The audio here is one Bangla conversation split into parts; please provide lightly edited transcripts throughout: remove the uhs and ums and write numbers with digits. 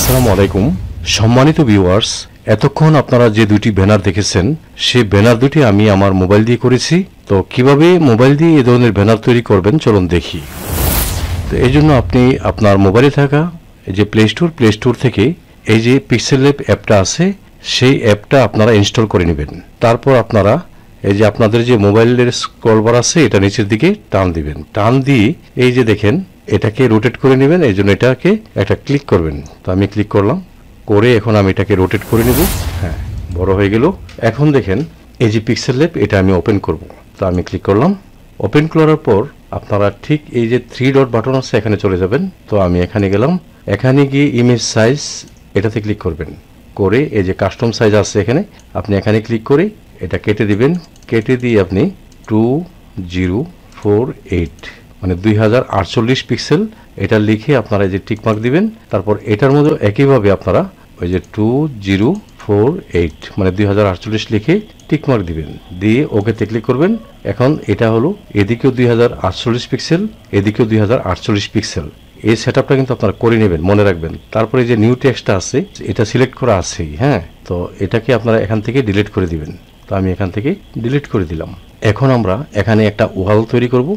আসসালামু আলাইকুম সম্মানিত ভিউয়ার্স, এতক্ষণ আপনারা যে দুটি ব্যানার দেখেছেন সেই ব্যানার দুটি আমি আমার মোবাইল দিয়ে করেছি। তো কিভাবে মোবাইল দিয়ে এই ধরনের ব্যানার তৈরি করবেন চলুন দেখি। তো এই জন্য আপনি আপনার মোবাইলে থাকা এই যে প্লে স্টোর থেকে এই যে পিক্সেল ল্যাব অ্যাপটা আছে সেই অ্যাপটা আপনারা ইনস্টল করে নেবেন। তারপর আপনারা এই যে আপনাদের যে মোবাইলের স্ক্রল বার আছে এটা নিচের দিকে টান দিবেন। টান দিয়ে এই যে দেখেন এটাকে রোটেট করে নেবেন। এই জন্য এটাকে একটা ক্লিক করবেন। তো আমি ক্লিক করলাম, করে এখন আমি এটাকে রোটেট করে নেব। হ্যাঁ, বড় হয়ে গেল। এখন দেখেন এই যে পিক্সেল ল্যাব এটা আমি ওপেন করব। তো আমি ক্লিক করলাম। ওপেন করার পর আপনারা ঠিক এই যে 3 ডট বাটন আছে এখানে চলে যাবেন। তো আমি এখানে গেলাম। এখানে গিয়ে ইমেজ সাইজ এটাতে ক্লিক করবেন। করে এই যে কাস্টম সাইজ আছে এখানে আপনি এখানে ক্লিক করে এটা কেটে দিবেন। কেটে দিয়ে আপনি 2048 মানে 2048 পিক্সেল এটা লিখে আপনারা এই যে টিক মার্ক দিবেন। তারপর এটার মধ্যে একইভাবে আপনারা ওই যে 2048 মানে 2048 লিখে টিক মার্ক দিবেন, দিয়ে ওকেতে ক্লিক করবেন। এখন এটা হলো এদিকেও 2048 পিক্সেল, এদিকেও 2048 পিক্সেল। এই সেটআপটা কিন্তু আপনারা করে নেবেন, মনে রাখবেন। তারপরে যে নিউ টেক্সটটা আছে এটা সিলেক্ট করা আছেই। হ্যাঁ, তো এটাকে আপনারা এখান থেকে ডিলিট করে দিবেন। তো আমি এখান থেকে ডিলিট করে দিলাম। এখন আমরা এখানে একটা ওয়াল তৈরি করব।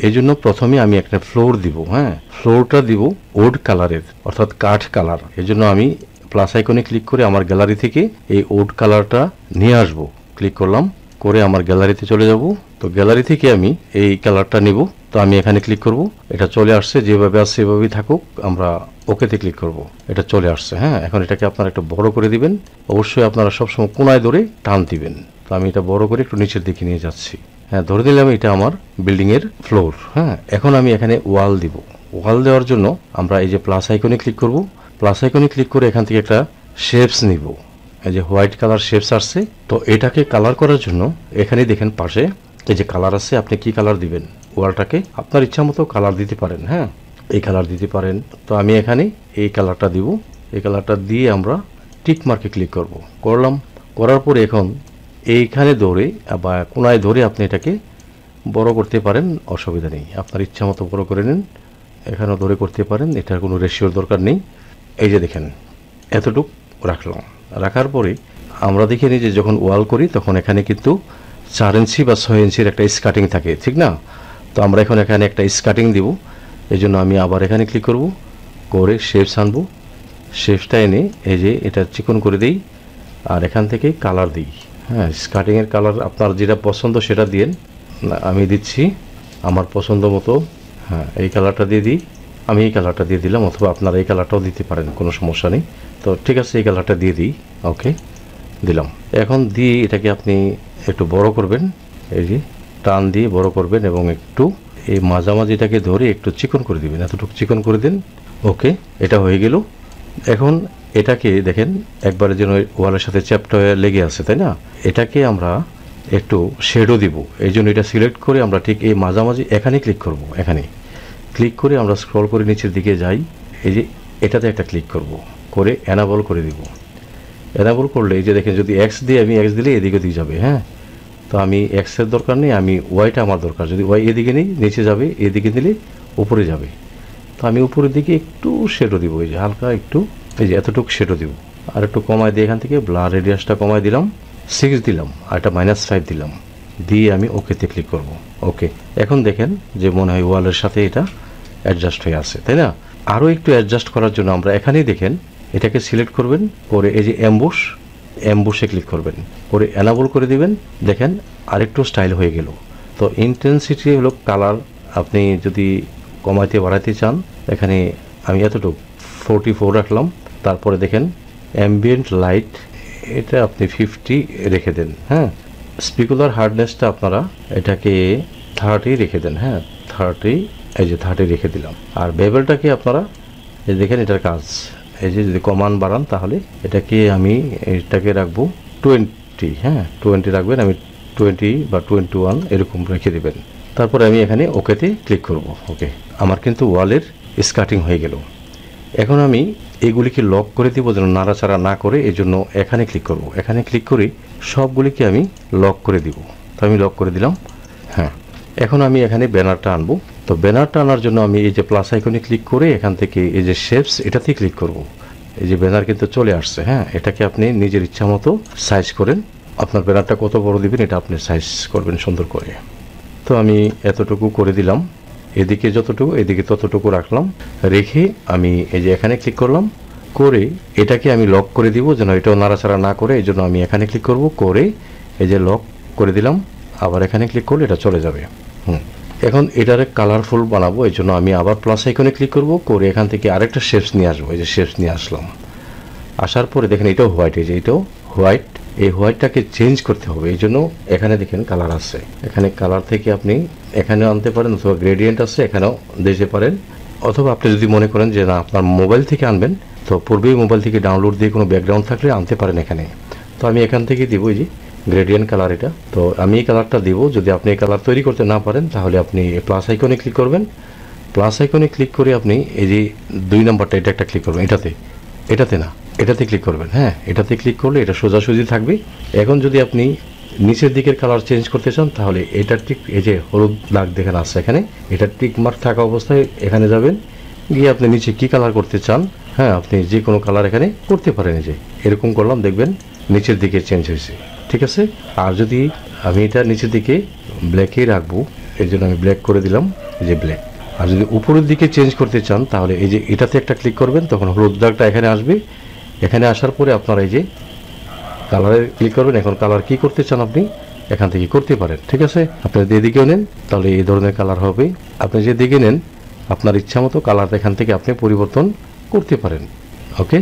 এই জন্য প্রথমে আমি একটা ফ্লোর দিব। হ্যাঁ, ফ্লোরটা দিব উড কালারের, অর্থাৎ কাঠ কালার। এই জন্য আমি প্লাস আইকনে ক্লিক করে আমার গ্যালারি থেকে এই উড কালারটা নিয়ে আসব। ক্লিক করলাম, করে আমার গ্যালারিতে চলে যাব। তো গ্যালারি থেকে আমি এই কালারটা নিব। তো আমি এখানে ক্লিক করব। এটা চলে আসছে, যেভাবে আছে সেভাবেই থাকুক। আমরা ওকেতে ক্লিক করব। এটা চলে আসছে। হ্যাঁ, এখন এটাকে আপনারা একটু বড় করে দিবেন। অবশ্যই আপনারা সবসময় কোনায় ধরে টান দিবেন। তো আমি এটা বড় করে একটু নিচের দিকে নিয়ে যাচ্ছি। হ্যাঁ, ধরে দিলাম এটা আমার বিল্ডিং এর ফ্লোর। হ্যাঁ, এখন আমি এখানে ওয়াল দিব। ওয়াল দেওয়ার জন্য আমরা এই যে প্লাস আইকনে ক্লিক করব। প্লাস আইকনে ক্লিক করে এখান থেকে একটা শেপস নিব। এই যে হোয়াইট কালার শেপস আসছে। তো এটাকে কালার করার জন্য এখানে দেখেন পাশে এই যে কালার আছে, আপনি কি কালার দিবেন ওয়ালটাকে আপনার ইচ্ছা মতো কালার দিতে পারেন। হ্যাঁ, এই কালার দিতে পারেন। তো আমি এখানে এই কালারটা দিব। এই কালারটা দিয়ে আমরা টিক মার্কে ক্লিক করব। করলাম, করার পরে এখন এইখানে ধরে বা কোনায় ধরে আপনি এটাকে বড় করতে পারেন, অসুবিধা নেই। আপনার ইচ্ছা মতো বড় করে নিন। এখানেও ধরে করতে পারেন, এটার কোনো রেশিওর দরকার নেই। এই যে দেখেন এতটুক রাখলাম। রাখার পরে আমরা দেখে নিই যে যখন ওয়াল করি তখন এখানে কিন্তু 4 ইঞ্চি বা 6 ইঞ্চির একটা স্কার্টিং থাকে, ঠিক না? তো আমরা এখন এখানে একটা স্কার্টিং দিব। এই জন্য আমি আবার এখানে ক্লিক করব, করে শেপস আনবো। শেপসটা এনে এই যে এটা চিকন করে দিই আর এখান থেকে কালার দিই। হ্যাঁ, স্কার্টিংয়ের কালার আপনার যেটা পছন্দ সেটা দিন। আমি দিচ্ছি আমার পছন্দ মতো। হ্যাঁ, এই কালারটা দিয়ে দিই। আমি এই কালারটা দিয়ে দিলাম, অথবা আপনারা এই কালারটাও দিতে পারেন, কোনো সমস্যা নেই। তো ঠিক আছে, এই কালারটা দিয়ে দিই। ওকে, দিলাম। এখন দিয়ে এটাকে আপনি একটু বড় করবেন। এই যে টান দিয়ে বড় করবেন এবং একটু এই মাঝামাঝিটাকে ধরে একটু চিকন করে দিবেন। এতটুকু চিকন করে দিন। ওকে, এটা হয়ে গেল। এখন এটাকে দেখেন একবারে যেন ওয়ালের সাথে চ্যাপটা লেগে আছে, তাই না? এটাকে আমরা একটু শেডও দিব। এই জন্য এটা সিলেক্ট করে আমরা ঠিক এই মাঝামাঝি এখানে ক্লিক করব। এখানে ক্লিক করে আমরা স্ক্রল করে নিচের দিকে যাই। এই যে এটাতে একটা ক্লিক করব, করে এনাবল করে দিব। এনাবল করলে এই যে দেখেন যদি এক্স দিয়ে আমি এক্স দিলে এদিকে দিয়ে যাবে। হ্যাঁ, তো আমি এক্সের দরকার নেই, আমি ওয়াইটা আমার দরকার। যদি ওয়াই এদিকে নেই নিচে যাবে, এদিকে দিলে উপরে যাবে। তো আমি উপরের দিকে একটু শেডও দিব। এই যে হালকা একটু, এই যে এতটুকু শেডও দিব। আর একটু কমায় দিয়ে এখান থেকে ব্লার রেডিয়াসটা কমায় দিলাম, 6 দিলাম। আর একটা -5 দিলাম, দিয়ে আমি ওকেতে ক্লিক করব। ওকে, এখন দেখেন যে মনে হয় ওয়ালের সাথে এটা অ্যাডজাস্ট হয়ে আছে, তাই না? আরও একটু অ্যাডজাস্ট করার জন্য আমরা এখানেই দেখেন এটাকে সিলেক্ট করবেন, করে এই যে অ্যাম্বুশে ক্লিক করবেন, করে এনাবল করে দিবেন। দেখেন আরেকটু স্টাইল হয়ে গেল। তো ইন্টেন্সিটি হলো কালার, আপনি যদি কমাইতে বাড়াইতে চান এখানে আমি এতটুকু 44 রাখলাম। তারপরে দেখেন অ্যাম্বিয়েন্ট লাইট এটা আপনি 50 রেখে দেন। হ্যাঁ, স্পিকুলার হার্ডনেসটা আপনারা এটাকে 30 রেখে দেন। হ্যাঁ, 30, এই যে 30 রেখে দিলাম। আর বেবেলটাকে আপনারা এই দেখেন এটার কাজ, এই যে যদি কমান বাড়ান তাহলে এটাকে রাখবো 20। হ্যাঁ, 20 রাখবেন। আমি 20 বা 21 এরকম রেখে দেবেন। তারপরে আমি এখানে ওকেতে ক্লিক করব। ওকে, আমার কিন্তু ওয়ালের স্কার্টিং হয়ে গেল। এখন আমি এগুলিকে লক করে দিব যেন নাড়াচাড়া না করে। এই জন্য এখানে ক্লিক করব। এখানে ক্লিক করে সবগুলিকে আমি লক করে দিব। তো আমি লক করে দিলাম। হ্যাঁ, এখন আমি এখানে ব্যানারটা আনবো। তো ব্যানারটা আনার জন্য আমি এই যে প্লাস আইকনে ক্লিক করে এখান থেকে এই যে শেপস এটাতে ক্লিক করব। এই যে ব্যানার কিন্তু চলে আসছে। হ্যাঁ, এটাকে আপনি নিজের ইচ্ছা মতো সাইজ করেন, আপনার ব্যানারটা কত বড় দিবেন এটা আপনি সাইজ করবেন সুন্দর করে। তো আমি এতটুকু করে দিলাম, এদিকে যতটুকু এদিকে ততটুকু রাখলাম, রেখে আমি এই যে এখানে ক্লিক করলাম, করে এটাকে আমি লক করে দিব যেন এটাও নাড়াচাড়া না করে। এই জন্য আমি এখানে ক্লিক করব, করে এই যে লক করে দিলাম, আবার এখানে ক্লিক করলে এটা চলে যাবে। এখন এটারে কালারফুল বানাবো, এই জন্য আমি আবার প্লাস আইকনে ক্লিক করব, করে এখান থেকে আরেকটা শেপস নিয়ে আসবো। এই যে শেপস নিয়ে আসলাম, আসার পরে দেখেন এটাও হোয়াইট, এই যে এটাও হোয়াইট, এই হোয়াইটটাকে চেঞ্জ করতে হবে। এই জন্য এখানে দেখেন কালার আছে, এখানে কালার থেকে আপনি এখানেও আনতে পারেন, অথবা গ্রেডিয়েন্ট আছে এখানেও দিতে পারেন, অথবা আপনি যদি মনে করেন যে না আপনার মোবাইল থেকে আনবেন, তো পূর্বেই মোবাইল থেকে ডাউনলোড দিয়ে কোনো ব্যাকগ্রাউন্ড থাকলে আনতে পারেন এখানে। তো আমি এখান থেকে দিব এই যে গ্রেডিয়েন্ট কালার, এটা তো আমি এই কালারটা দিব। যদি আপনি এই কালার তৈরি করতে না পারেন তাহলে আপনি প্লাস আইকনে ক্লিক করবেন, প্লাস আইকনে ক্লিক করে আপনি এই যে 2 নম্বরটা এটা একটা ক্লিক করবেন, এটাতে না এটাতে ক্লিক করবেন। হ্যাঁ, এটাতে ক্লিক করলে এটা সোজাসুজি থাকবে। এখন যদি আপনি নিচের দিকের কালার চেঞ্জ করতে চান তাহলে এটা ঠিক এই যে হলুদ দাগ দেখেন আছে এখানে, এটা টিক মার্ক থাকা অবস্থায় এখানে যাবেন, গিয়ে আপনি নিচে কি কালার করতে চান, হ্যাঁ আপনি যে কোনো কালার এখানে করতে পারেন। এই যে এরকম করলাম, দেখবেন নিচের দিকে চেঞ্জ হয়েছে, ঠিক আছে। আর যদি আমি এটা নিচের দিকে ব্ল্যাকেই রাখবো, এই জন্য আমি ব্ল্যাক করে দিলাম, এই যে ব্ল্যাক। আর যদি উপরের দিকে চেঞ্জ করতে চান তাহলে এই যে এটাতে একটা ক্লিক করবেন, তখন হলুদ দাগটা এখানে আসবে। এখানে আসার পরে আপনারা এই যে কালারে ক্লিক করবেন। এখন কালার কি করতে চান আপনি এখান থেকে করতে পারেন, ঠিক আছে। আপনি যদি এদিকেও নেন তাহলে এই ধরনের কালার হবে, আপনি যে দিকে নেন আপনার ইচ্ছা মতো কালার এখান থেকে আপনি পরিবর্তন করতে পারেন। ওকে,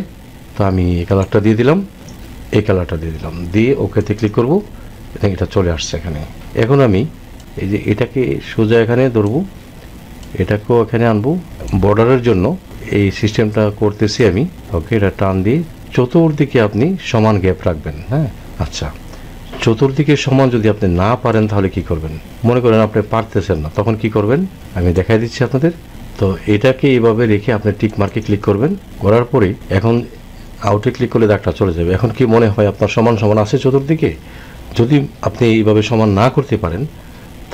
তো আমি এই কালারটা দিয়ে দিলাম, এই কালারটা দিয়ে দিলাম, দিয়ে ওকেতে ক্লিক করব, এটা চলে আসছে এখানে। এখন আমি এই যে এটাকে সোজা এখানে ধরবো, এটাকেও এখানে আনবো বর্ডারের জন্য এই সিস্টেমটা করতেছি আমি। ওকে, এটা টান দিয়ে চতুর্দিকে আপনি সমান গ্যাপ রাখবেন। হ্যাঁ, আচ্ছা, চতুর্দিকে সমান যদি আপনি না পারেন তাহলে কি করবেন, মনে করেন আপনি পারতেছেন না, তখন কি করবেন আমি দেখাই দিচ্ছি আপনাদের। তো এটাকে এইভাবে রেখে আপনি টিক মার্কে ক্লিক করবেন, করার পরে এখন আউটে ক্লিক করলে দাগটা চলে যাবে। এখন কি মনে হয় আপনার সমান সমান আছে চতুর্দিকে? যদি আপনি এইভাবে সমান না করতে পারেন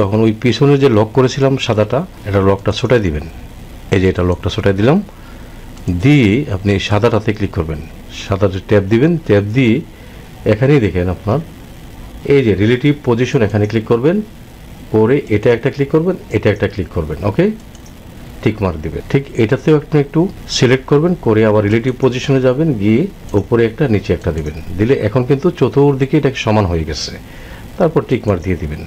তখন ওই পিছনে যে লক করেছিলাম সাদাটা, এটা লকটা ছোটাই দিবেন। এই যে এটা লকটা ছোটাই দিলাম, দিয়ে আপনি সাদাটাতে ক্লিক করবেন, সাদাতে ট্যাপ দিবেন, ট্যাপ দিয়ে এখানেই দেখেন আপনার এই যে রিলেটিভ পজিশন, এখানে ক্লিক করবেন, করে এটা একটা ক্লিক করবেন, এটা একটা ক্লিক করবেন। ওকে, টিক মার্ক দিবেন। ঠিক এটাতেও আপনি একটু সিলেক্ট করবেন, করে আবার রিলেটিভ পজিশনে যাবেন, গিয়ে উপরে একটা নিচে একটা দিবেন, দিলে এখন কিন্তু চতুর্দিকে এটা সমান হয়ে গেছে। তারপর টিক মার্ক দিয়ে দিবেন।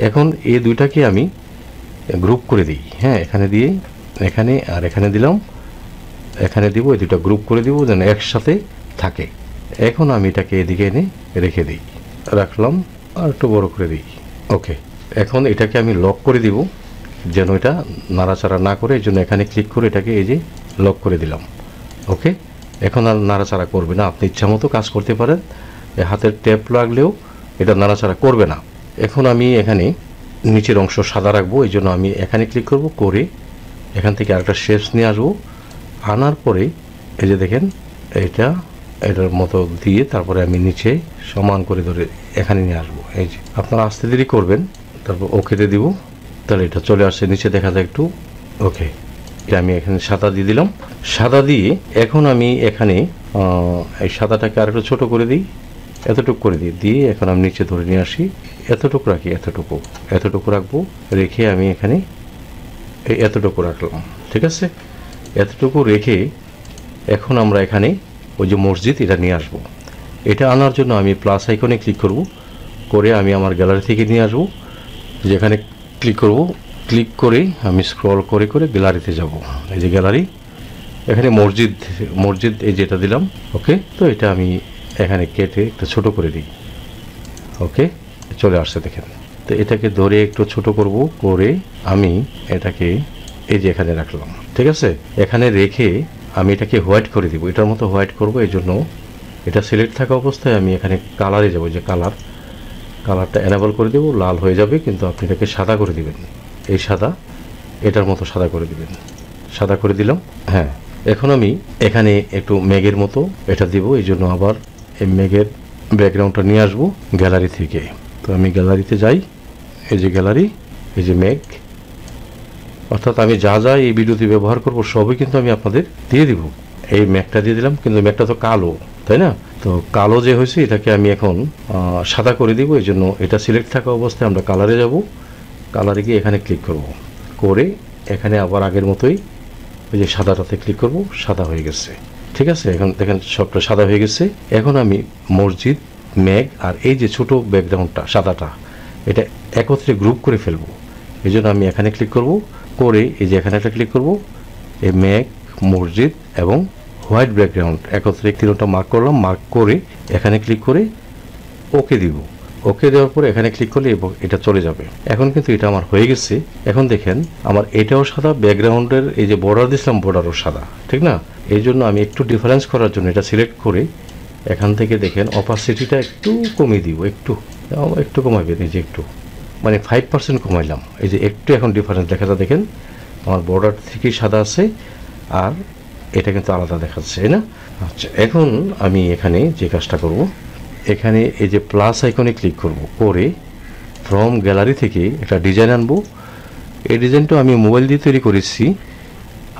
এখন এই দুইটাকে আমি গ্রুপ করে দিই। হ্যাঁ, এখানে দিয়ে এখানে আর এখানে দিলাম, এখানে দিব, এই দুটো গ্রুপ করে দিব যেন একসাথে থাকে। এখন আমি এটাকে এদিকে এনে রেখে দিই, রাখলাম, আর একটু বড় করে দিই। ওকে, এখন এটাকে আমি লক করে দিব যেন এটা নাড়াচাড়া না করে, এই জন্য এখানে ক্লিক করে এটাকে এই যে লক করে দিলাম। ওকে, এখন আর নাড়াচাড়া করবে না, আপনি ইচ্ছা মতো কাজ করতে পারেন, হাতের ট্যাপ লাগলেও এটা নাড়াচাড়া করবে না। এখন আমি এখানে নিচের অংশ সাদা রাখবো, এই জন্য আমি এখানে ক্লিক করব, করে এখান থেকে আরেকটা শেপস নিয়ে আসবো, আনার পরে এই যে দেখেন এটার মতো দিয়ে তারপরে আমি নিচে সমান করে ধরে এখানে নিয়ে আসবো। এই যে আপনারা আস্তে দেরি করবেন, তারপর ওকেতে দিব, তাহলে এটা চলে আসছে নিচে, দেখা যায় একটু। ওকে, এটা আমি এখানে সাদা দিয়ে দিলাম, সাদা দিয়ে এখন আমি এখানে এই সাদাটাকে আরেকটু ছোট করে দিই, এতটুকু করে দিই, দিয়ে এখন আমি নিচে ধরে নিয়ে আসি, এতটুকু রাখি, এতটুকু রাখবো, রেখে আমি এখানে এই এতটুকু রাখলাম, ঠিক আছে। এতটুকু রেখে এখন আমরা এখানে ওই যে মসজিদ এটা নিয়ে আসবো। এটা আনার জন্য আমি প্লাস আইকনে ক্লিক করব, করে আমি আমার গ্যালারি থেকে নিয়ে আসবো, যেখানে ক্লিক করব, ক্লিক করে আমি স্ক্রল করে করে গ্যালারিতে যাব। এই যে গ্যালারি, এখানে মসজিদ এই যেটা দিলাম। ওকে, তো এটা আমি এখানে কেটে একটু ছোট করে দিই। ওকে, চলে আসছে দেখেন। তো এটাকে ধরে একটু ছোট করব, করে আমি এটাকে এই যে এখানে রাখলাম, ঠিক আছে। এখানে রেখে আমি এটাকে হোয়াইট করে দিব, এটার মতো হোয়াইট করব। এই জন্য এটা সিলেক্ট থাকা অবস্থায় আমি এখানে কালারে যাব, যে কালারটা এনেবল করে দেব, লাল হয়ে যাবে, কিন্তু আপনি এটাকে সাদা করে দিবেন, এই সাদা, এটার মতো সাদা করে দিবেন, সাদা করে দিলাম। হ্যাঁ, এখন আমি এখানে একটু মেঘের মতো এটা দিব, এই জন্য আবার এই মেঘের ব্যাকগ্রাউন্ডটা নিয়ে আসবো গ্যালারি থেকে। তো আমি গ্যালারিতে যাই, এই যে গ্যালারি, এই যে মেঘ, অর্থাৎ আমি যা যা এই ভিডিওতে ব্যবহার করব সবই কিন্তু আমি আপনাদের দিয়ে দিব। এই ম্যাকটা দিয়ে দিলাম, কিন্তু ম্যাকটা তো কালো, তাই না? তো কালো যে হয়েছে এটাকে আমি এখন সাদা করে দিব। এই জন্য এটা সিলেক্ট থাকা অবস্থায় আমরা কালারে যাব, কালারে গিয়ে এখানে ক্লিক করব, করে এখানে আবার আগের মতোই ওই যে সাদাটাতে ক্লিক করব, সাদা হয়ে গেছে। ঠিক আছে, এখন দেখেন সবটা সাদা হয়ে গেছে। এখন আমি মসজিদ, মেঘ আর এই যে ছোট ব্যাকগ্রাউন্ডটা সাদাটা, এটা একত্রে গ্রুপ করে ফেলবো। এই জন্য আমি এখানে ক্লিক করব, করে এই যে এখানে একটা ক্লিক করব, এই মেঘ, মসজিদ এবং হোয়াইট ব্যাকগ্রাউন্ড একত্রে তিনটা মার্ক করলাম, মার্ক করে এখানে ক্লিক করে ওকে দিব। ওকে দেওয়ার পরে এখানে ক্লিক করলে এটা চলে যাবে। এখন কিন্তু এটা আমার হয়ে গেছে। এখন দেখেন আমার এটাও সাদা, ব্যাকগ্রাউন্ডের এই যে বর্ডার দিয়েছিলাম বর্ডারও সাদা, ঠিক না? এই জন্য আমি একটু ডিফারেন্স করার জন্য এটা সিলেক্ট করে এখান থেকে দেখেন অপাসিটিটা একটু কমিয়ে দিব, একটু কমাইবেন, এই যে একটু মানে 5% কমাইলাম। এই যে একটু এখন ডিফারেন্স দেখা যায়, দেখেন আমার বর্ডার থেকেই সাদা আছে আর এটা কিন্তু আলাদা দেখাচ্ছে, তাই না? আচ্ছা, এখন আমি এখানে যে কাজটা করব, এখানে এই যে প্লাস আইকনে ক্লিক করব, করে ফ্রম গ্যালারি থেকে একটা ডিজাইন আনবো। এই ডিজাইনটা আমি মোবাইল দিয়ে তৈরি করেছি,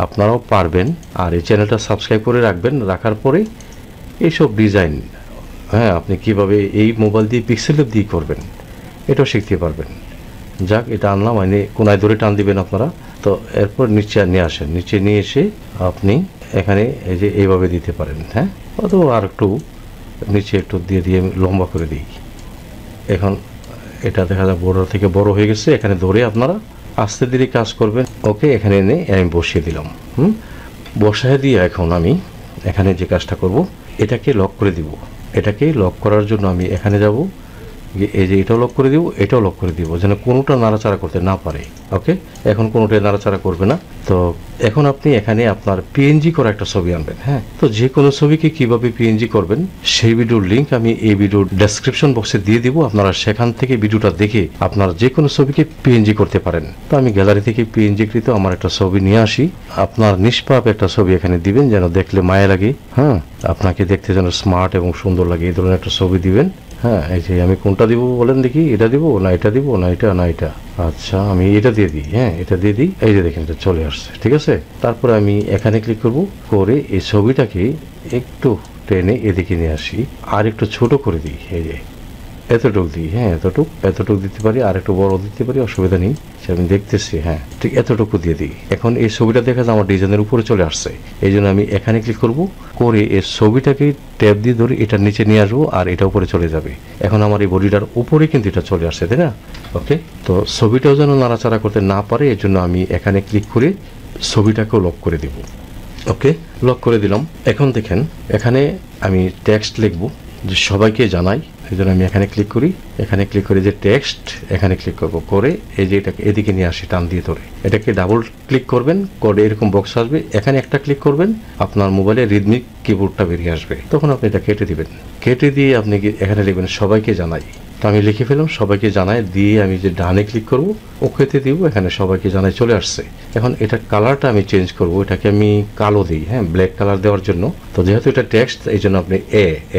আপনারাও পারবেন। আর এই চ্যানেলটা সাবস্ক্রাইব করে রাখবেন, রাখার পরে এইসব ডিজাইন, হ্যাঁ, আপনি কিভাবে এই মোবাইল দিয়ে পিক্সেলের দিয়ে করবেন এটাও শিখতে পারবেন। যাক, এটা আনলাম, মানে কোনায় ধরে টান দিবেন আপনারা। তো এরপর নিচে নিয়ে আসেন, নিচে নিয়ে এসে আপনি এখানে এই যে এইভাবে দিতে পারেন, হ্যাঁ, অথবা আর একটু নিচে একটু দিয়ে লম্বা করে দিই। এখন এটা দেখা যায় বড় থেকে বড় হয়ে গেছে। এখানে ধরে আপনারা আস্তে ধীরে কাজ করবেন। ওকে, এখানে এনে আমি বসিয়ে দিলাম। বসায় দিয়ে এখন আমি এখানে যে কাজটা করব, এটাকে লক করে দিব। এটাকে লক করার জন্য আমি এখানে যাব, এই যে এটাও লক করে দিব, এটাও লক করে দিব, যেন কোনোটা নাড়াচাড়া করতে না পারে। ওকে, এখন কোনোটাই নাড়াচাড়া করবে না। তো এখন আপনি এখানে আপনার পিএনজি করা একটা ছবি আনবেন। হ্যাঁ, তো যে কোনো ছবিকে কিভাবে পিএনজি করবেন সেই ভিডিওর লিঙ্ক আমি এই ভিডিওর ডেসক্রিপশন বক্সে দিয়ে দিব। আপনারা সেখান থেকে ভিডিওটা দেখে আপনারা যে কোনো ছবিকে পিএনজি করতে পারেন। তো আমি গ্যালারি থেকে পিএনজি কৃত আমার একটা ছবি নিয়ে আসি। আপনার নিষ্পাপ একটা ছবি এখানে দিবেন, যেন দেখলে মায়া লাগে, হ্যাঁ, আপনাকে দেখতে যেন স্মার্ট এবং সুন্দর লাগে, এই ধরনের একটা ছবি দিবেন। হ্যাঁ, এই যে আমি কোনটা দিব বলেন দেখি, এটা দিব না এটা দিব না এটা না এটা, আচ্ছা আমি এটা দিয়ে দিই। হ্যাঁ, এটা দিয়ে দিই। এই যে দেখেন এটা চলে আসছে, ঠিক আছে। তারপরে আমি এখানে ক্লিক করব, করে এই ছবিটাকে একটু টেনে এদিকে নিয়ে আসি, আর একটু ছোট করে দিই। এই যে এতটুক দিই, হ্যাঁ, এতটুক দিতে পারি, আর একটু বড় দিতে পারি, অসুবিধা নেই। আমি দেখতেছি, হ্যাঁ, ঠিক এতটুকু দিয়ে দিই। এখন এই ছবিটা দেখা যায় আমার ডিজাইনের উপরে চলে আসছে। এই জন্য আমি এখানে ক্লিক করব, করে এই ছবিটাকে ট্যাব দিয়ে ধরে এটার নিচে নিয়ে আসবো, আর এটা উপরে চলে যাবে। এখন আমার এই বডিটার উপরে কিন্তু এটা চলে আসছে, তাই না? ওকে, তো ছবিটাও যেন নাড়াচাড়া করতে না পারে, এর জন্য আমি এখানে ক্লিক করে ছবিটাকেও লক করে দেব। ওকে, লক করে দিলাম। এখন দেখেন এখানে আমি টেক্সট লিখবো, যে সবাইকে জানাই। এই জন্য আমি এখানে ক্লিক করি, এখানে ক্লিক করে যে টেক্সট এখানে ক্লিক করব, করে এই যে এটাকে এদিকে নিয়ে আসি টান দিয়ে ধরে, এটাকে ডাবল ক্লিক করবেন, করে এরকম বক্স আসবে, এখানে একটা ক্লিক করবেন, আপনার মোবাইলে রিদমিক কিবোর্ডটা বেরিয়ে আসবে, তখন আপনি এটা কেটে দিবেন। কেটে দিয়ে আপনি এখানে লিখবেন সবাইকে জানাই। তো আমি লিখে ফেলাম সবাইকে জানাই, দিয়ে আমি যে ডানে ক্লিক করব, ওকেতে দিব, এখানে সবাইকে জানাই চলে আসছে। এখন এটা কালারটা আমি চেঞ্জ করব, এটাকে আমি কালো দিই, হ্যাঁ, ব্ল্যাক কালার দেওয়ার জন্য। তো যেহেতু এটা টেক্সট, এই জন্য আপনি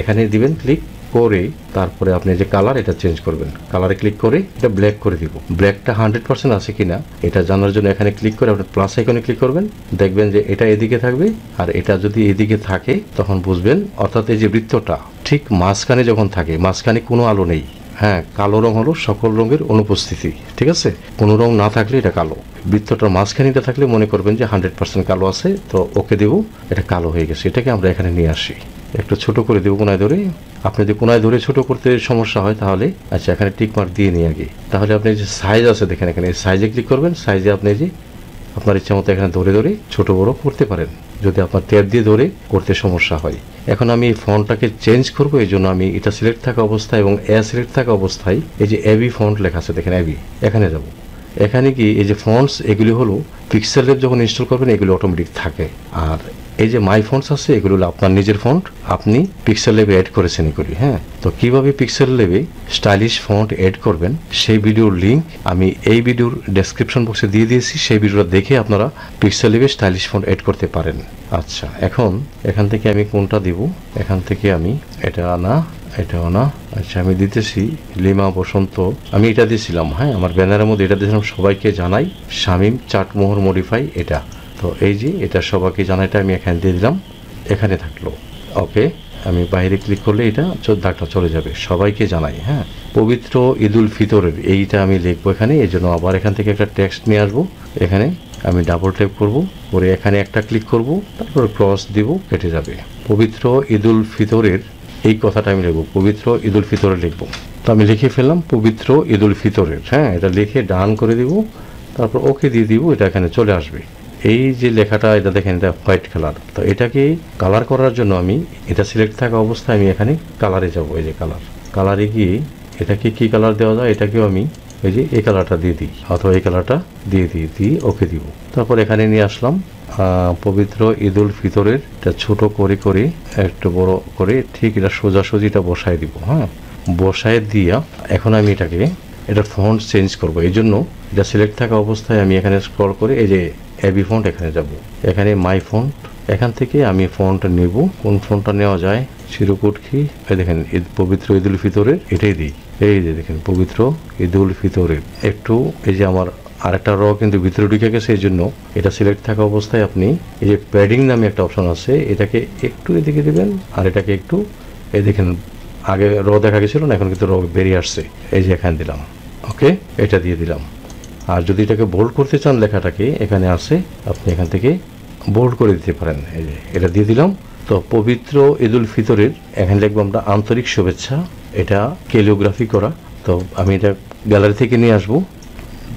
এখানে দিবেন ক্লিক করে, তারপরে আপনি যে কালার এটা চেঞ্জ করবেন, কালারে ক্লিক করে এটা ব্ল্যাক করে দিব। ব্ল্যাকটা 100% আছে কিনা এটা জানার জন্য এখানে ক্লিক করে আপনি প্লাস আইকনে ক্লিক করবেন, দেখবেন যে এটা এদিকে থাকবে, আর এটা যদি এদিকে থাকে তখন বুঝবেন, অর্থাৎ এই যে বৃত্তটা ঠিক মাঝখানে যখন থাকে, মাঝখানে কোনো আলো নেই, হ্যাঁ, কালো রং হলো সকল রঙের অনুপস্থিতি, ঠিক আছে। কোনো রং না থাকলে এটা কালো, বৃত্তটার মাঝখানিটা থাকলে মনে করবেন যে 100% কালো আছে। তো ওকে দেব, এটা কালো হয়ে গেছে। এটাকে আমরা এখানে নিয়ে আসি, একটু ছোট করে দেবো কোনায় ধরে। আপনি যদি কোনায় ধরে ছোট করতে সমস্যা হয় তাহলে আচ্ছা এখানে টিক মার্ক দিয়ে নিই আগে, তাহলে আপনি যে সাইজ আছে দেখেন, এখানে সাইজে ক্লিক করবেন, সাইজে আপনি যে আপনার ইচ্ছা মতো এখানে ধরে ধরে ছোট বড় করতে পারেন, যদি আপনার ট্যাব দিয়ে ধরে করতে সমস্যা হয়। এখন আমি এই ফন্টটাকে চেঞ্জ করব, এই জন্য আমি এটা সিলেক্ট থাকা অবস্থায় এবং সিলেক্ট থাকা অবস্থায় এই যে এবি ফন্ট লেখা আছে দেখেন, এবি, এখানে যাব। এখানে কি এই যে ফন্টস, এগুলি হলো পিক্সেল ল্যাব যখন ইনস্টল করবেন এগুলো অটোমেটিক থাকে। আর এই যে মাই ফন্টস আছে, এগুলো হলো আপনার নিজের ফন্ট, আপনি পিক্সেল ল্যাবে অ্যাড করেছেন এগুলি। হ্যাঁ, তো কিভাবে পিক্সেল ল্যাবে স্টাইলিশ ফন্ট অ্যাড করবেন সেই ভিডিওর লিঙ্ক আমি এই ভিডিওর ডেসক্রিপশন বক্সে দিয়ে দিয়েছি, সেই ভিডিওটা দেখে আপনারা পিক্সেল ল্যাবে স্টাইলিশ ফন্ট অ্যাড করতে পারেন। আচ্ছা, এখন এখান থেকে আমি কোনটা দিব, এখান থেকে আমি এটা না, এটাও না, আচ্ছা আমি দিতেছি লিমা বসন্ত, আমি এটা দিয়েছিলাম, হ্যাঁ, আমার ব্যানারের মধ্যে এটা দিয়েছিলাম সবাইকে জানাই শামীম চাটমোহর মডিফাই, এটা। তো এই যে এটা সবাইকে জানাইটা আমি এখানে দিয়ে দিলাম, এখানে থাকলো। ওকে, আমি বাইরে ক্লিক করলে এটা দাগটা চলে যাবে। সবাইকে জানাই, হ্যাঁ, পবিত্র ঈদুল ফিতরের এইটা আমি লিখবো এখানে। এই জন্য আবার এখান থেকে একটা টেক্সট নিয়ে আসবো। এখানে আমি ডাবল ট্যাপ করব, করে এখানে একটা ক্লিক করব, তারপর ক্রস দিব, কেটে যাবে। পবিত্র ঈদুল ফিতরের এই কথাটা আমি লিখবো, পবিত্র ঈদুল ফিতরে লিখবো। তো আমি লিখে ফেললাম পবিত্র ঈদুল ফিতরের, হ্যাঁ, এটা লিখে ডান করে দিব, তারপর ওকে দিয়ে দিব। এটা এখানে চলে আসবে। এই যে লেখাটা, এটা দেখেন, এটা হোয়াইট কালার। তো এটাকে কালার করার জন্য আমি এটা সিলেক্ট থাকা অবস্থায় আমি এখানে কালারে যাব। এই যে কালারে গিয়ে এটাকে কি কালার দেওয়া যায়, এটাকেও আমি এই যে এই কালারটা দিয়ে দিই, অথবা এই কালারটা দিয়ে ওকে দিব। তারপর এখানে নিয়ে আসলাম পবিত্র ঈদুল ফিতরের, এটা ছোট করে করে একটু বড় করে ঠিক এটা সোজাসুজিটা বসায় দিব। হ্যাঁ, বসায় দিয়া এখন আমি এটা ফন্ট চেঞ্জ করব। এই জন্য এটা সিলেক্ট থাকা অবস্থায় আমি এখানে স্ক্রল করে এই যে এবি ফন্ট এখানে যাব। এখানে মাই ফন্ট, এখান থেকে আমি ফন্ট নেব। কোন ফন্টটা নেওয়া যায়, চিরকুটকি, এই দেখেন পবিত্র ঈদুল ফিতরের, এটাই দিই। এই যে দেখেন পবিত্র ঈদুল ফিতরের। একটু এই যে আমার আরেকটা কিন্তু ভিতরে ঢুকে গেছে, এই জন্য এটা সিলেক্ট থাকা অবস্থায় আপনি এই যে প্যাডিং নামে একটা অপশন আছে, এটাকে একটু এদিকে দিবেন, আর এটাকে একটু এই দেখেন আগে দেখা গেছিল না, এখন কিন্তু বেরিয়ে আসছে। এই যে এখানে দিলাম, ওকে, এটা দিয়ে দিলাম। আর যদি এটাকে বোল্ড করতে চান লেখাটাকে, এখানে আছে, আপনি এখান থেকে বোল্ড করে দিতে পারেন। এই যে এটা দিয়ে দিলাম। তো পবিত্র ঈদুল ফিতরের এখানে লিখবো আমরা আন্তরিক শুভেচ্ছা। এটা ক্যালিগ্রাফি করা। তো আমি এটা গ্যালারি থেকে নিয়ে আসবো।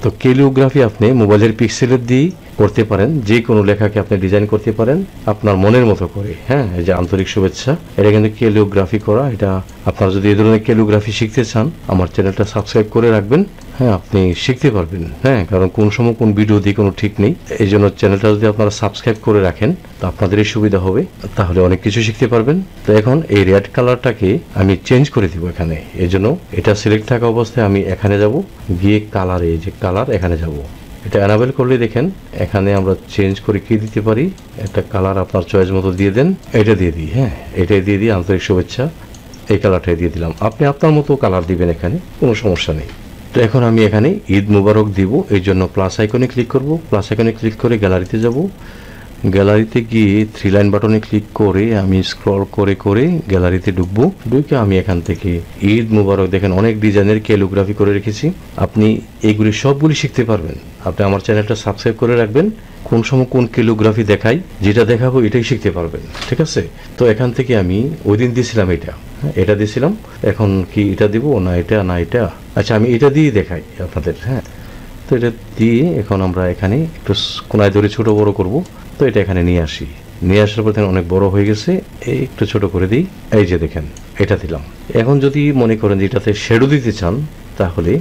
তো ক্যালিগ্রাফি আপনি মোবাইলের পিক্সেলের দিয়ে করতে পারেন, যে কোনো লেখাকে আপনি ডিজাইন করতে পারেন আপনার মনের মতো করে। হ্যাঁ, এই যে আন্তরিক শুভেচ্ছা, এটা কিন্তু ক্যালিগ্রাফি করা। এটা আপনারা যদি এই ধরনের ক্যালিগ্রাফি শিখতে চান, আমার চ্যানেলটা সাবস্ক্রাইব করে রাখবেন। হ্যাঁ, আপনি শিখতে পারবেন। হ্যাঁ, কারণ কোন সময় কোন ভিডিও দিয়ে কোনো ঠিক নেই। এই জন্য চ্যানেলটা যদি আপনারা সাবস্ক্রাইব করে রাখেন, তো আপনাদেরই সুবিধা হবে, তাহলে অনেক কিছু শিখতে পারবেন। তো এখন এই রেড কালারটাকে আমি চেঞ্জ করে দিব এখানে। এই জন্য এটা সিলেক্ট থাকা অবস্থায় আমি এখানে যাব, গিয়ে কালারে, এই যে কালার, এখানে যাব। এটা এনাবেল করলে দেখেন এখানে আমরা চেঞ্জ করে কি দিতে পারি, একটা কালার আপনার চয়েস মতো দিয়ে দেন। এটা দিয়ে দিই, হ্যাঁ, এটাই দিয়ে দিই, আন্তরিক শুভেচ্ছা, এই কালারটাই দিয়ে দিলাম। আপনি আপনার মতো কালার দিবেন, এখানে কোনো সমস্যা নেই। তো এখন আমি এখানে ঈদ মুবারক দিব। এই জন্য প্লাস আইকনে ক্লিক করব, প্লাস আইকনে ক্লিক করে গ্যালারিতে যাব। গ্যালারিতে গিয়ে 3 লাইন বাটনে ক্লিক করে আমি স্ক্রল করে করে গ্যালারিতে ঢুকবো। ঢুকে আমি এখান থেকে ঈদ মুবারক, দেখেন অনেক ডিজাইনের ক্যালিগ্রাফি করে রেখেছি। আপনি এইগুলি সবগুলি শিখতে পারবেন। আপনি আমার চ্যানেলটা সাবস্ক্রাইব করে রাখবেন, কোন সময় কোন ক্যালিগ্রাফি দেখাই, যেটা দেখাবো এটাই শিখতে পারবেন। ঠিক আছে? তো এখান থেকে আমি ওই দিন দিয়েছিলাম এটা দিয়েছিলাম। এখন কি এটা দিব না এটা, আচ্ছা আমি এটা দিয়ে দেখাই আপনাদের। হ্যাঁ, তো এটা দিয়ে এখন আমরা এখানে একটু কোনায় ধরে ছোট বড় করব। তো এটা এখানে নিয়ে আসার পর অনেক বড় হয়ে গেছে, এই একটু ছোট করে দিই। এই যে দেখেন এটা দিলাম। এখন যদি মনে করেন যে এটাতে শ্যাডো দিতে চান, তাহলে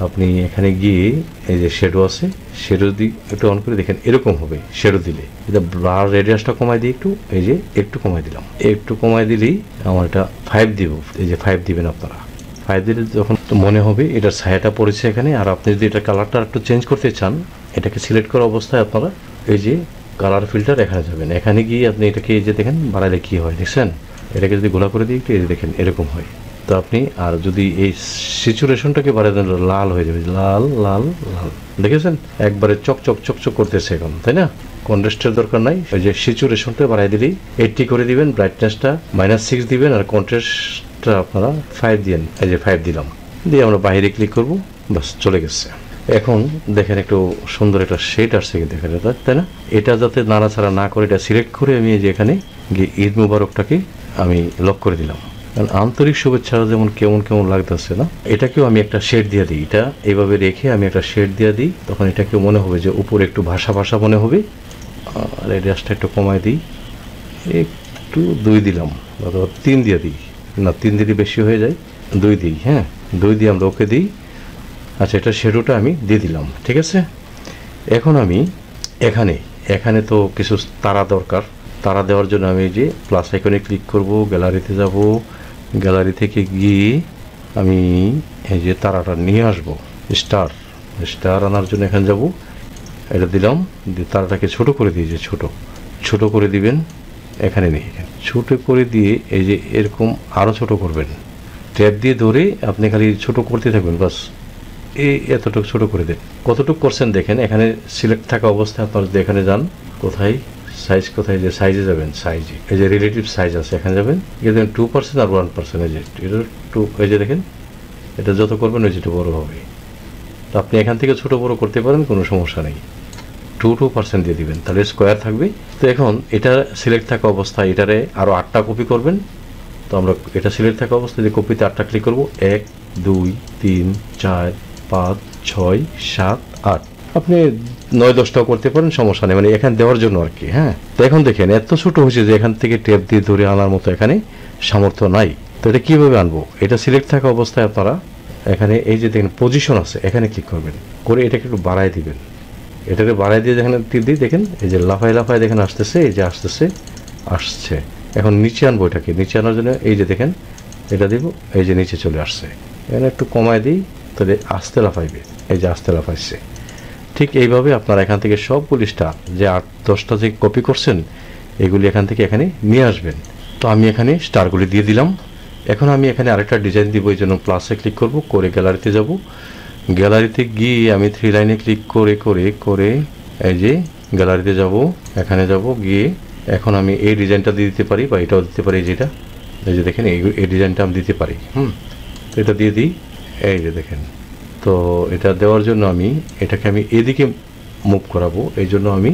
আপনি এখানে গিয়ে এই যে শ্যাডো আছে, শ্যাডো দিয়ে একটু অন করে দেখেন এরকম হবে শ্যাডো দিলে। এটা ব্লার রেডিয়াসটা কমাই দিই একটু, এই যে একটু কমাই দিলাম। একটু কমাই দিলেই আমার এটা 5 দিব। এই যে 5 দিবেন আপনারা। 5 দিলে যখন মনে হবে এটার ছায়াটা পড়েছে এখানে। আর আপনি যদি এটা কালারটা একটু চেঞ্জ করতে চান, এটাকে সিলেক্ট করা অবস্থায় আপনারা এই যে কালার ফিল্টার এখানে যাবেন। এখানে গিয়ে আপনি এটাকে এই যে দেখেন বাড়াইলে কি হয় দেখছেন, এটাকে যদি গোলা করে দিই একটু, এই যে দেখেন এরকম হয়। তো আপনি আর যদি এই সিচুয়েশনটাকে বাড়াই দেন, লাল হয়ে যাবে, লাল লাল লাল, দেখেছেন একবারে চকচক করতেছে এখন, তাই না? কন্ট্রাস্টের দরকার নাই। ওই যে সিচুয়েশনটা বাড়াই দিলেই 80 করে দিবেন, ব্রাইটনেসটা -6 দিবেন, আর কন্ট্রাস্টটা আপনারা 5 দিবেন। এই যে 5 দিলাম, দিয়ে আমরা বাইরে ক্লিক করব, বাস চলে গেছে। এখন দেখেন একটু সুন্দর একটা শেড আসছে কিন্তু এখানে, তাই না? এটা যাতে নাড়াচাড়া না করে এটা সিলেক্ট করে আমি এই যে এখানে গিয়ে ঈদ মুবারকটাকে আমি লক করে দিলাম। কারণ আন্তরিক শুভেচ্ছা যেমন কেমন লাগতেছে না, এটাকেও আমি একটা শেড দিয়ে দিই। এটা এইভাবে রেখে আমি একটা শেড দিয়ে দিই, তখন এটাকে মনে হবে যে উপরে একটু ভাষা মনে হবে। আর এই রেসটা একটু কমাই দিই, একটু 2 দিলাম, অথবা 3 দিয়ে দিই, না 3 দিলে বেশি হয়ে যায়, 2 দিই। হ্যাঁ, 2 দিয়ে আমরা ওকে দিই। আচ্ছা, এটা শ্যাডোটা আমি দিয়ে দিলাম, ঠিক আছে? এখন আমি এখানে তো কিছু তারা দরকার। তারা দেওয়ার জন্য আমি যে প্লাস আইকনে ক্লিক করব, গ্যালারিতে যাব, গ্যালারি থেকে গিয়ে আমি এই যে তারাটা নিয়ে আসব। স্টার আনার জন্য এখানে যাব, এটা দিলাম, দিয়ে তারাটাকে ছোট করে দিয়ে, যে ছোট করে দিবেন। এখানে নেই, ছোট করে দিয়ে এই যে এরকম আরও ছোট করবেন। ট্যাব দিয়ে ধরে আপনি খালি ছোট করতে থাকবেন, বাস এই এতটুকু ছোট করে দেন। কতটুকু করছেন দেখেন, এখানে সিলেক্ট থাকা অবস্থায় আপনারা যদি এখানে যান, কোথায় সাইজ কোথায়, যে সাইজে যাবেন, সাইজে এই যে রিলেটিভ সাইজ আছে এখানে যাবেন, এখানে 2% আর 1%, এই যে এটা 2, এই যে দেখেন এটা যত করবেন ওই যেটা বড় হবে। তো আপনি এখান থেকে ছোট বড় করতে পারেন, কোনো সমস্যা নেই। 2% দিয়ে দিবেন, তাহলে স্কোয়ার থাকবে। তো এখন এটা সিলেক্ট থাকা অবস্থায় এটারে আরও 8টা কপি করবেন। তো আমরা এটা সিলেক্ট থাকা অবস্থায় যে কপিতে 8টা ক্লিক করব, 1 2 3 4 5 6 7 8, আপনি 9-10টাও করতে পারেন, সমস্যা নেই, মানে এখানে দেওয়ার জন্য আর কি। হ্যাঁ, তো এখন দেখেন এত ছোট হয়েছে যে এখান থেকে টেপ দিয়ে ধরে আনার মতো এখানে সামর্থ্য নাই। তো এটা কীভাবে আনবো, এটা সিলেক্ট থাকা অবস্থায় আপনারা এখানে এই যে দেখেন পজিশন আছে, এখানে ক্লিক করবেন, করে এটাকে একটু বাড়ায় দিবেন। এটাকে বাড়ায় দিয়ে যেখানে টিপ দিই দেখেন এই যে লাফায় লাফায় দেখেন আসতেছে, এই যে আসতেছে আসছে। এখন নিচে আনবো, এটাকে নিচে আনার জন্য এই যে দেখেন এটা দিব, এই যে নিচে চলে আসছে। এখানে একটু কমায় দিই, তাহলে আস্তে লাফাইবে, এই যে আস্তে লাফাইছে। ঠিক এইভাবে আপনারা এখান থেকে সবগুলি স্টার যে 8-10টা যে কপি করছেন এগুলি এখান থেকে এখানে নিয়ে আসবেন। তো আমি এখানে স্টারগুলি দিয়ে দিলাম। এখন আমি এখানে আরেকটা ডিজাইন দিব, এই জন্য প্লাসে ক্লিক করব, করে গ্যালারিতে যাব। গ্যালারিতে গিয়ে আমি 3 লাইনে ক্লিক করে করে করে এই যে গ্যালারিতে যাব, এখানে যাব, গিয়ে এখন আমি এই ডিজাইনটা দিয়ে দিতে পারি, বা এটাও দিতে পারি, যেটা এই যে দেখেন এই ডিজাইনটা আমি দিতে পারি। তো এটা দিয়ে দিই, এই যে দেখেন। তো এটা দেওয়ার জন্য এটাকে আমি এদিকে মুভ করাবো, এই জন্য আমি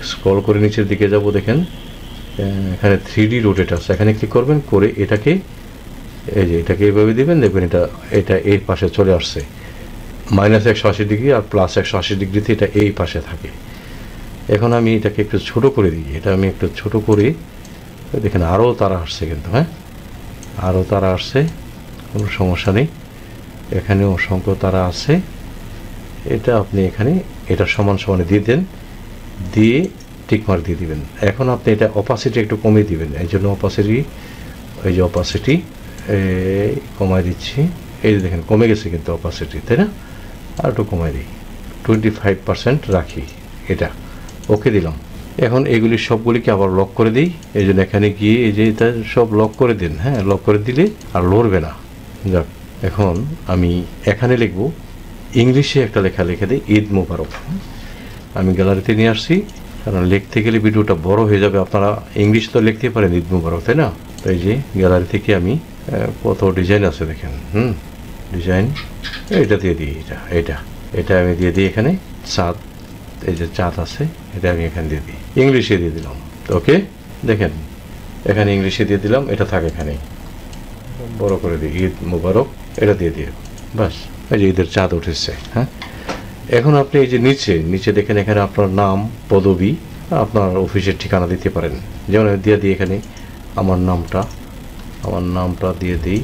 স্ক্রল করে নিচের দিকে যাব। দেখেন এখানে 3D রোটেট আছে, এখানে ক্লিক করবেন, করে এটাকে এই যে এটাকে এইভাবে দিবেন, দেখবেন এটা এই পাশে চলে আসছে। -180 ডিগ্রি আর +180 ডিগ্রিতে এটা এই পাশে থাকে। এখন আমি এটাকে একটু ছোট করে দিই, এটা আমি একটু ছোট করে দেখেন আরও তারা আসছে, কিন্তু হ্যাঁ আরও তারা আসছে, কোনো সমস্যা নেই। এখানে অসংখ্য তারা আছে। এটা আপনি এখানে এটা সমান সমানে দিয়ে দেন, দিয়ে টিকমার্ক দিয়ে দিবেন। এখন আপনি এটা অপাসিটি একটু কমিয়ে দিবেন, এই জন্য অপাসিটি, এই যে অপাসিটি কমায় দিচ্ছি, এই যে দেখেন কমে গেছে কিন্তু অপাসিটি, তাই না? আর একটু কমায় দিই, 25% রাখি, এটা ওকে দিলাম। এখন এগুলি সবগুলিকে আবার লক করে দিই, এই জন্য এখানে গিয়ে এই যে এটা সব লক করে দিন। হ্যাঁ, লক করে দিলে আর লড়বে না। যাক, এখন আমি এখানে লিখব, ইংলিশে একটা লেখা লিখে দিই, ঈদ মোবারক। আমি গ্যালারিতে নিয়ে আসছি, কারণ লিখতে গেলে ভিডিওটা বড় হয়ে যাবে। আপনারা ইংলিশ তো লিখতে পারেন ঈদ মোবারক, তাই না? তো এই যে গ্যালারি থেকে আমি কত ডিজাইন আছে দেখেন, ডিজাইন এটা দিয়ে দিই, এটা আমি দিয়ে দিই এখানে। চাঁদ, এই যে চাঁদ আছে, এটা আমি এখানে দিয়ে দিই, ইংলিশে দিয়ে দিলাম। ওকে, দেখেন এখানে ইংলিশে দিয়ে দিলাম, এটা থাকে এখানে, বড় করে দিই ঈদ মোবারক, এটা দিয়ে দিয়ে বাস, এই যে ঈদের চাঁদ উঠেছে। হ্যাঁ, এখন আপনি এই যে নিচে দেখেন এখানে আপনার নাম, পদবি, আপনার অফিসের ঠিকানা দিতে পারেন। যেমন দিয়ে দিই এখানে আমার নামটা দিয়ে দিই,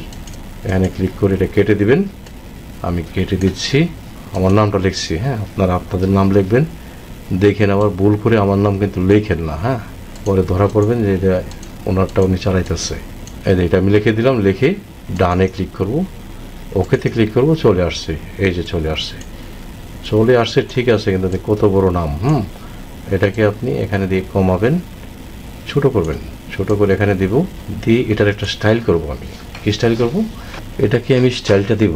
এখানে ক্লিক করে এটা কেটে দিবেন। আমি কেটে দিচ্ছি, আমার নামটা লিখছি। হ্যাঁ, আপনারা আপনাদের নাম লিখবেন, দেখেন আবার ভুল করে আমার নাম কিন্তু লেখেন না। হ্যাঁ, পরে ধরা পড়বেন যে এটা ওনারটা উনি চালাইতেছে। এই যে এটা আমি লিখে দিলাম, লিখে ডানে ক্লিক করব, ওকেতে ক্লিক করব, চলে আসছে, এই যে চলে আসছে, ঠিক আছে। কিন্তু কত বড় নাম, এটাকে আপনি এখানে দিয়ে কমাবেন, ছোট করবেন, ছোট করে এখানে দিব, দিয়ে এটার একটা স্টাইল করব। আমি কি স্টাইল করব, এটাকে আমি স্টাইলটা দিব,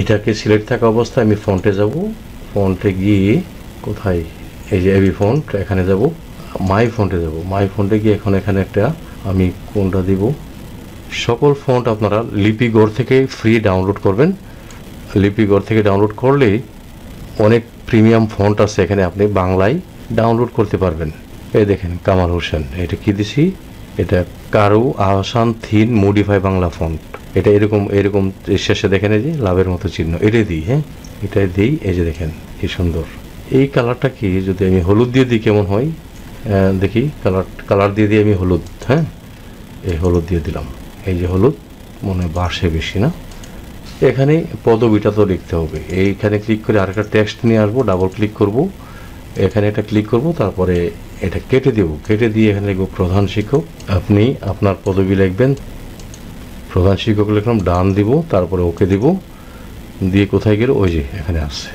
এটাকে সিলেক্ট থাকা অবস্থায় আমি ফন্টে যাব, ফন্টে গিয়ে কোথায়, এই যে এবি ফন্ট, এখানে যাব, মাই ফন্টে যাব, মাই ফন্টে গিয়ে এখন এখানে একটা আমি কোনটা দিব, সকল ফন্ট আপনারা লিপিগড় থেকে ফ্রি ডাউনলোড করবেন। লিপিগড় থেকে ডাউনলোড করলে অনেক প্রিমিয়াম ফন্ট আছে, এখানে আপনি বাংলায় ডাউনলোড করতে পারবেন। এই দেখেন কামাল হোসেন, এটা কি দিছি, এটা কারু Ahsan thin modify Bangla font. এটা এরকম শেষে দেখেন এই যে লাভের মতো চিহ্ন, এটাই দিই। হ্যাঁ, এটাই দিই, এই যে দেখেন কি সুন্দর। এই কালারটা কি যদি আমি হলুদ দিয়ে দিই কেমন হয় দেখি, কালার দিয়ে আমি হলুদ, হ্যাঁ এই হলুদ দিয়ে দিলাম, এই যে হলুদ, মনে হয় বাসে বেশি না। এখানে পদবিটা তো লিখতে হবে, এইখানে ক্লিক করে আরেকটা টেক্সট নিয়ে আসবো, ডাবল ক্লিক করব, এখানে এটা ক্লিক করব, তারপরে এটা কেটে দেব, কেটে দিয়ে এখানে লিখব প্রধান শিক্ষক। আপনি আপনার পদবি লিখবেন, প্রধান শিক্ষক লিখলাম, ডান দিব, তারপরে ওকে দিব, দিয়ে কোথায় গেল, ওই যে এখানে আসছে।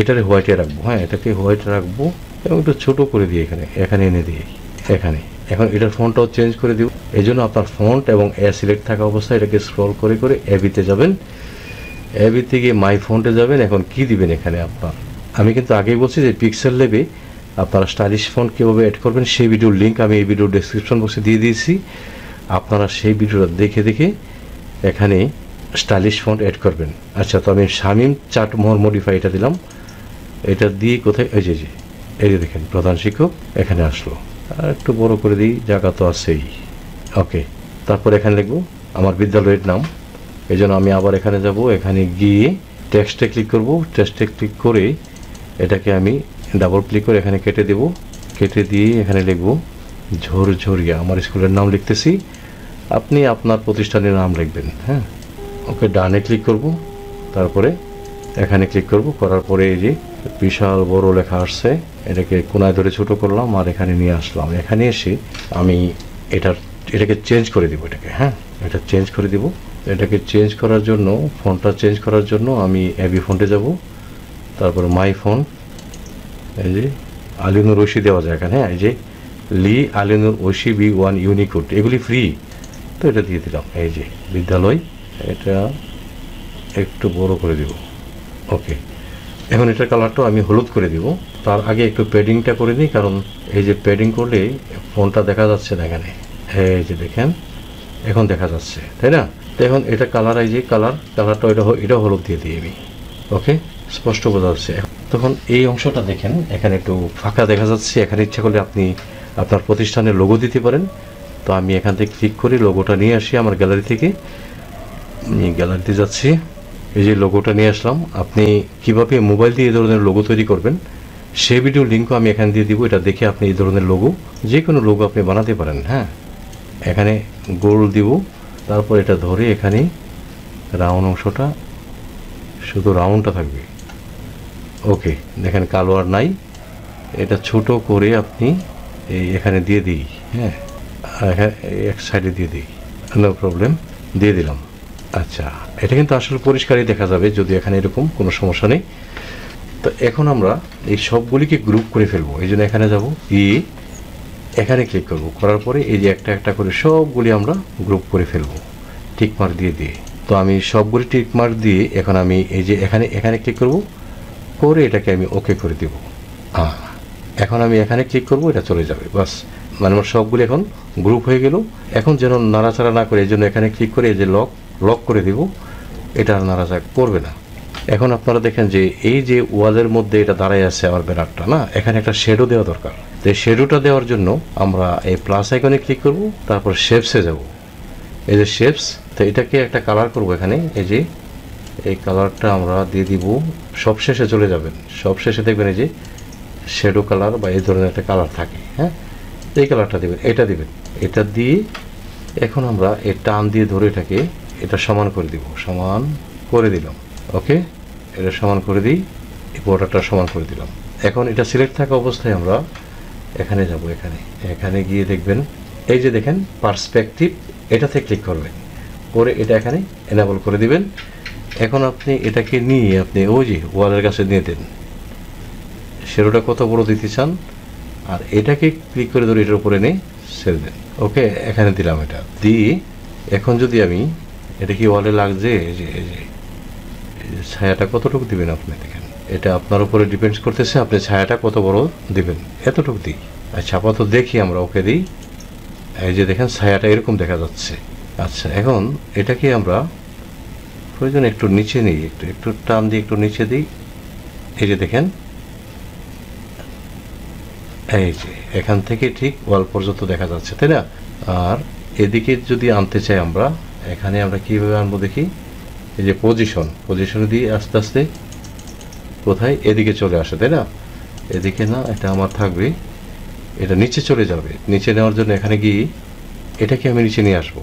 এটারে হোয়াইটে রাখবো, হ্যাঁ এটাকে হোয়াইটে রাখবো, এবং একটু ছোটো করে দিই, এখানে এনে দিই, এখানে। এখন এটার ফন্টটাও চেঞ্জ করে দিব, এই জন্য আপনার ফন্ট এবং সিলেক্ট থাকা অবস্থায় এটাকে স্ক্রল করে করে এবিতে যাবেন, এবিতে গিয়ে মাই ফন্টে যাবেন। এখন কি দিবেন এখানে আপনার, আমি কিন্তু আগেই বলছি যে পিক্সেল লেবে আপনারা স্টাইলিশ ফন্ট কীভাবে অ্যাড করবেন সেই ভিডিওর লিঙ্ক আমি এই ভিডিওর ডেসক্রিপশন বক্সে দিয়ে দিয়েছি। আপনারা সেই ভিডিওটা দেখে দেখে এখানে স্টাইলিশ ফন্ট অ্যাড করবেন। আচ্ছা, তো আমি শামীম চাটমোহর মডিফাই এটা দিলাম। এটা দিয়ে কোথায় এই যে দেখেন প্রধান শিক্ষক এখানে আসলো। আর একটু বড় করে দিই, জায়গা তো আছেই। ওকে, তারপর এখানে লিখবো আমার বিদ্যালয়ের নাম। এই জন্য আমি আবার এখানে যাব, এখানে গিয়ে টেক্সটে ক্লিক করব। টেক্সটে ক্লিক করে এটাকে আমি ডাবল ক্লিক করে এখানে কেটে দেব। কেটে দিয়ে এখানে লিখব ঝরঝরিয়া, আমার স্কুলের নাম লিখতেছি, আপনি আপনার প্রতিষ্ঠানের নাম লিখবেন। হ্যাঁ, ওকে, ডানে ক্লিক করব, তারপরে এখানে ক্লিক করব। করার পরে এই যে বিশাল বড় লেখা আসছে, এটাকে কোনায় ধরে ছোট করলাম আর এখানে নিয়ে আসলাম। এখানে এসে আমি এটাকে চেঞ্জ করে দিব। এটা চেঞ্জ করে দিব। এটাকে চেঞ্জ করার জন্য, ফন্টটা চেঞ্জ করার জন্য আমি এবি ফন্টে যাব, তারপর মাই ফন্ট, এই যে আলিনুর ঐশী দেওয়া যায় এখানে। হ্যাঁ, এই যে লি আলিনুর ঐশী B1 ইউনিকোড, এগুলি ফ্রি, তো এটা দিয়ে দিলাম। এই যে বিদ্যালয়, এটা একটু বড় করে দিব। ওকে, এখন এটার কালারটাও আমি হলুদ করে দিব। তার আগে একটু প্যাডিংটা করে নিই, কারণ এই যে প্যাডিং করলে ফোনটা দেখা যাচ্ছে না এখানে। এই যে দেখেন এখন দেখা যাচ্ছে, তাই না? তো এখন এটা কালার, এই যে কালারটা এটা হলুদ দিয়ে দিই আমি। ওকে, স্পষ্ট বোঝা যাচ্ছে। তখন এই অংশটা দেখেন, এখানে একটু ফাঁকা দেখা যাচ্ছে। এখানে ইচ্ছা করলে আপনি আপনার প্রতিষ্ঠানের লোগো দিতে পারেন। তো আমি এখান থেকে ক্লিক করে লোগোটা নিয়ে আসি আমার গ্যালারি থেকে। গ্যালারিতে যাচ্ছি, এই যে লোগোটা নিয়ে আসলাম। আপনি কিভাবে মোবাইল দিয়ে এই ধরনের লোগো তৈরি করবেন সেই ভিডিও লিঙ্কও আমি এখানে দিয়ে দিব। এটা দেখে আপনি এই ধরনের লোগো, যে কোনো লোগো আপনি বানাতে পারেন। হ্যাঁ, এখানে গোল দিব, তারপর এটা ধরে এখানে রাউন্ড অংশটা, শুধু রাউন্ডটা থাকবে। ওকে, দেখেন কালো আর নাই। এটা ছোট করে আপনি এখানে দিয়ে দিই। হ্যাঁ, এক সাইডে দিয়ে দিই, নো প্রবলেম, দিয়ে দিলাম। আচ্ছা, এটা কিন্তু আসলে পরিষ্কারই দেখা যাবে যদি এখানে এরকম কোনো সমস্যা নেই। তো এখন আমরা এই সবগুলিকে গ্রুপ করে ফেলবো। এই জন্য এখানে যাব, এখানে ক্লিক করব। করার পরে এই যে একটা একটা করে সবগুলি আমরা গ্রুপ করে ফেলবো টিকমার্ক দিয়ে। তো আমি সবগুলি টিকমার্ক দিয়ে এখন আমি এই যে এখানে ক্লিক করব, করে এটাকে আমি ওকে করে দিব। এখন আমি এখানে ক্লিক করব, এটা চলে যাবে। বাস, মানে আমার সবগুলি এখন গ্রুপ হয়ে গেল। এখন যেন নাড়াচাড়া না করে, এই জন্য এখানে ক্লিক করে এই যে লক করে দিব, এটা আর নাড়াচাড়া করবে না। এখন আপনারা দেখেন যে এই যে ওয়ালের মধ্যে এটা দাঁড়ায় আছে আমার ব্যানারটা, না, এখানে একটা শেডো দেওয়া দরকার। তো এই শেডোটা দেওয়ার জন্য আমরা এই প্লাস আইকনে ক্লিক করব, তারপর শেপসে যাব। এই যে শেপস, তো এটাকে একটা কালার করব এখানে। এই যে এই কালারটা আমরা দিয়ে দিব, সবশেষে চলে যাবেন। সবশেষে দেখবেন এই যে শ্যাডো কালার বা এই ধরনের একটা কালার থাকে। হ্যাঁ, এই কালারটা দেবেন, এটা দিবেন। এটা দিয়ে এখন আমরা এই টান দিয়ে ধরে এটা সমান করে দিব। সমান করে দিলাম। ওকে, এটা সমান করে দিই, এই বর্ডারটা সমান করে দিলাম। এখন এটা সিলেক্ট থাকা অবস্থায় আমরা এখানে যাব। এখানে গিয়ে দেখবেন এই যে দেখেন পার্সপেক্টিভ, এটাতে ক্লিক করবেন, করে এটা এখানে এনেবল করে দিবেন। এখন আপনি এটাকে নিয়ে আপনি ওই যে ওয়ালের কাছে নিয়ে দেন, শেডোটা কত বড় দিতে চান, আর এটাকে ক্লিক করে ধরে এটার উপরে নিয়ে ছেড়ে দেন। ওকে, এখানে দিলাম। এটা দিয়ে এখন যদি আমি এটা কি ওয়ালে লাগছে, এই যে ছায়াটা কতটুকু দিবেন আপনি দেখেন, এটা আপনার উপরে ডিপেন্ডস করতেছে আপনি ছায়াটা কত বড় দিবেন। এতটুকু দিই। আচ্ছা, আপাতত দেখি আমরা, ওকে দিই। এই যে দেখেন ছায়াটা এরকম দেখা যাচ্ছে। আচ্ছা, এখন এটাকে আমরা প্রয়োজন একটু নিচে নিই, একটু টান দিয়ে একটু নিচে দিই। এই যে দেখেন, এই যে এখান থেকে ঠিক ওয়াল পর্যন্ত দেখা যাচ্ছে, তাই না? আর এদিকে যদি আনতে চাই আমরা, এখানে আমরা কীভাবে আনবো দেখি। এই যে পজিশনে দিয়ে আস্তে আস্তে কোথায় এদিকে চলে আসে, তাই না? এদিকে না, এটা আমার থাকবে, এটা নিচে চলে যাবে। নিচে নেওয়ার জন্য এখানে গিয়ে এটাকে আমি নিচে নিয়ে আসবো।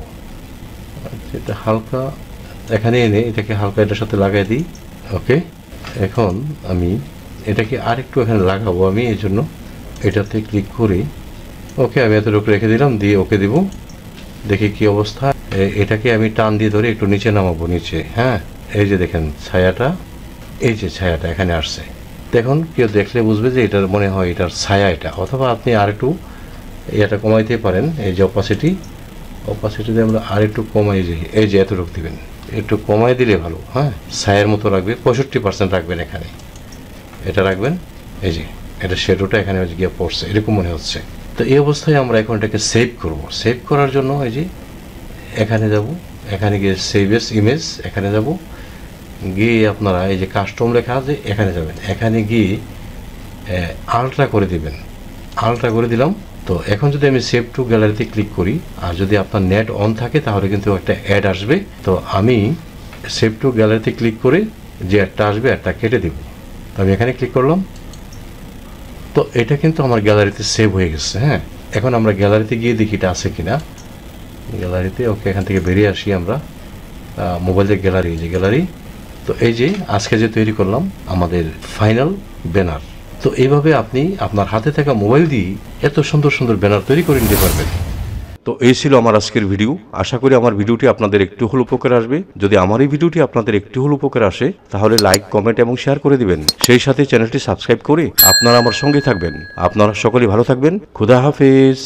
এটা হালকা এখানে এনে এটাকে হালকা এটার সাথে লাগাই দিই। ওকে, এখন আমি এটাকে আরেকটু এখানে লাগাবো আমি, এই জন্য এটাতে ক্লিক করি। ওকে, আমি এতটুকু রেখে দিলাম, দিয়ে ওকে দিব। দেখি কি অবস্থা। এটাকে আমি টান দিয়ে ধরে একটু নিচে নামাবো, নিচে। হ্যাঁ, এই যে দেখেন ছায়াটা, এই যে ছায়াটা এখানে আসছে। দেখুন, কেউ দেখলে বুঝবে যে এটার মনে হয় এটার ছায়া এটা। অথবা আপনি আরেকটু এটা কমাইতে পারেন। এই যে অপাসিটিতে আমরা আরেকটু কমাই, এই যে এতটুকু দিবেন, একটু কমাই দিলে ভালো। হ্যাঁ, ছায়ার মতো রাখবে, 65% রাখবেন এখানে, এটা রাখবেন। এই যে এটা শ্যাডোটা এখানে গিয়ে পড়ছে এরকম মনে হচ্ছে। তো এই অবস্থায় আমরা এখন এটাকে সেভ করব। সেভ করার জন্য এই যে এখানে যাব, এখানে গিয়ে সেভ এস ইমেজ এখানে যাব, গিয়ে আপনারা এই যে কাস্টম লেখা আছে এখানে যাবেন, এখানে গিয়ে আলট্রা করে দিবেন। আলট্রা করে দিলাম। তো এখন যদি আমি সেভ টু গ্যালারিতে ক্লিক করি, আর যদি আপনার নেট অন থাকে তাহলে কিন্তু একটা অ্যাড আসবে। তো আমি সেভ টু গ্যালারিতে ক্লিক করে যে অ্যাডটা আসবে অ্যাডটা কেটে দেব। তো আমি এখানে ক্লিক করলাম। তো এটা কিন্তু আমার গ্যালারিতে সেভ হয়ে গেছে। হ্যাঁ, এখন আমরা গ্যালারিতে গিয়ে দেখি এটা আছে কিনা। গ্যালারিতে ওকে, এখান থেকে বেরিয়ে আসি আমরা। মোবাইলের গ্যালারি, যে গ্যালারি। তো এই যে আজকে যে তৈরি করলাম আমাদের ফাইনাল ব্যানার। তো এইভাবে আপনি আপনার হাতে থাকা মোবাইল দিয়ে এত সুন্দর সুন্দর ব্যানার তৈরি করে নিতে পারবেন। তো এই ছিল আমার আজকের ভিডিও। আশা করি আমার ভিডিওটি আপনাদের একটু হলেও উপকার আসবে। যদি আমার এই ভিডিওটি আপনাদের একটু হলেও উপকার আসে তাহলে লাইক, কমেন্ট এবং শেয়ার করে দিবেন। সেই সাথে চ্যানেলটি সাবস্ক্রাইব করে আপনারা আমার সঙ্গে থাকবেন। আপনারা সকলেই ভালো থাকবেন। খুদা হাফেজ।